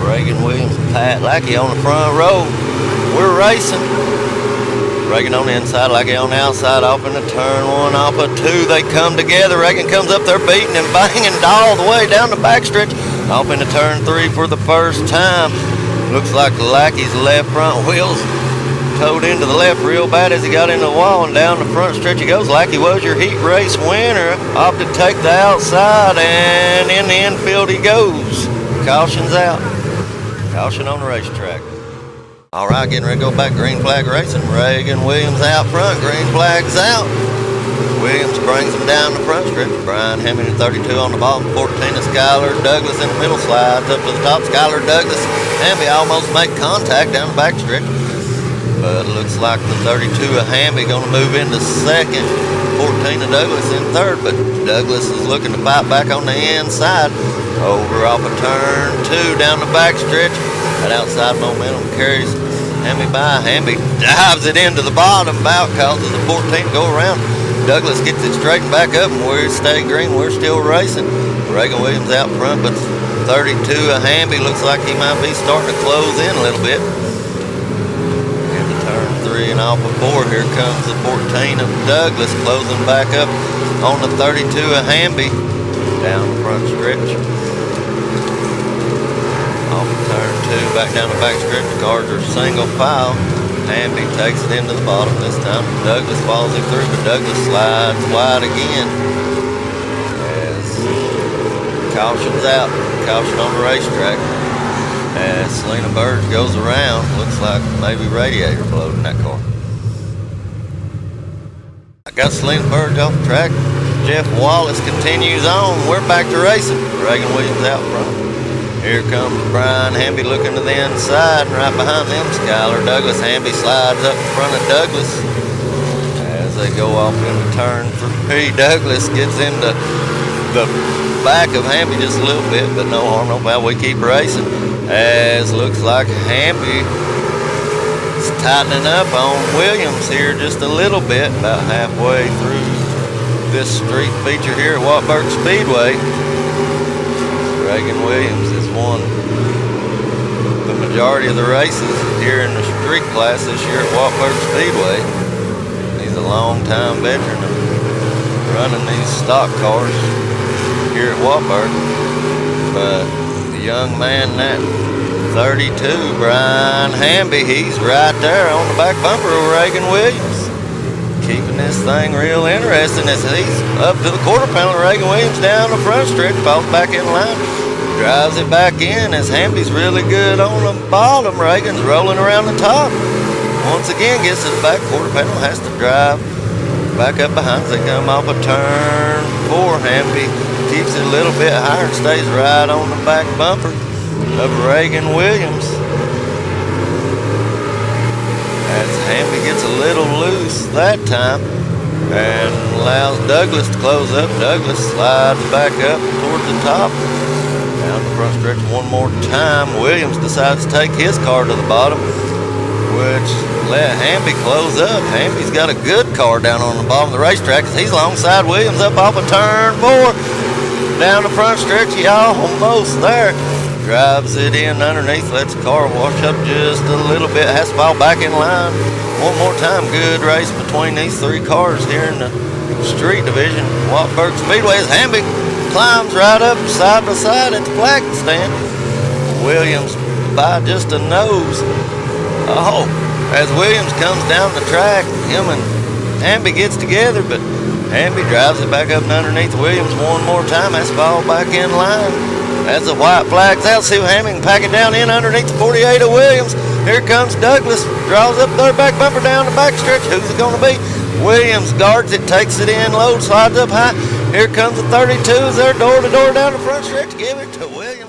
Reagan Williams and Pat Lackey on the front row. We're racing. Reagan on the inside, Lackey on the outside, off into turn one, off of two. They come together. Reagan comes up there beating and banging all the way down the backstretch. Off into turn three for the first time. Looks like Lackey's left front wheels towed into the left real bad as he got into the wall, and down the front stretch he goes. Lackey was your heat race winner. Opted to take the outside, and in the infield he goes. Caution's out. Caution on the racetrack. All right, getting ready to go back. Green flag racing. Reagan Williams out front. Green flag's out. Williams brings him down the front stretch. Brian Hamilton 32 on the bottom. 14 is Skylar Douglas in the middle. Slides up to the top. Skylar Douglas. Hamby almost make contact down the back stretch. But it looks like the 32 of Hamby going to move into second. 14 of Douglas in third. But Douglas is looking to fight back on the inside. Over off of turn two down the back stretch. That outside momentum carries Hamby by. Hamby dives it into the bottom. About causes the 14 to go around. Douglas gets it straightened back up, and we stay green. We're still racing. Reagan Williams out front, but 32 of Hamby looks like he might be starting to close in a little bit. Into turn three and off of four. Here comes the 14 of Douglas closing back up on the 32 of Hamby down the front stretch. Off of turn two, back down the back stretch. Cars are single file. Hamby takes it into the bottom this time. Douglas follows him through, but Douglas slides wide again. As caution's out. Caution on the racetrack. As Selena Burge goes around. Looks like maybe radiator blowed in that car. I got Selena Burge off the track. Jeff Wallace continues on. We're back to racing. Reagan Williams out front. Here comes Brian Hamby looking to the inside, and right behind them, Skylar Douglas. Hamby slides up in front of Douglas as they go off into turn three. Douglas gets into the back of Hamby just a little bit, but no harm, no foul. We keep racing as looks like Hamby is tightening up on Williams here just a little bit, about halfway through this street feature here at Wartburg Speedway. Reagan Williams has won the majority of the races here in the street class this year at Wartburg Speedway. He's a long-time veteran of running these stock cars here at Wartburg. But the young man, that 32, Brian Hamby, he's right there on the back bumper of Reagan Williams. Keeping this thing real interesting as he's up to the quarter panel. Reagan Williams down the front stretch, falls back in line, drives it back in as Hamby's really good on the bottom. Reagan's rolling around the top. Once again gets to the back quarter panel, has to drive back up behind as they come off a turn four. Hamby keeps it a little bit higher and stays right on the back bumper of Reagan Williams. As Hamby gets a little loose that time and allows Douglas to close up. Douglas slides back up towards the top. Down the front stretch one more time. Williams decides to take his car to the bottom, which let Hamby close up. Hamby's got a good car down on the bottom of the racetrack as he's alongside Williams up off of turn four. Down the front stretch, he almost there. Drives it in underneath, lets the car wash up just a little bit, has to fall back in line one more time. Good race between these three cars here in the street division. Wartburg Speedway as Hamby climbs right up side by side at the flag stand. Williams by just a nose. Oh, as Williams comes down the track, him and Hamby gets together, but Hamby drives it back up and underneath Williams one more time, has to fall back in line. As the white flag's out, see if Hamby can pack it down in underneath the 48 of Williams. Here comes Douglas, draws up third back bumper down the back stretch. Who's it going to be? Williams guards it, takes it in low, slides up high. Here comes the 32s, they're door to door down the front stretch. Give it to Williams.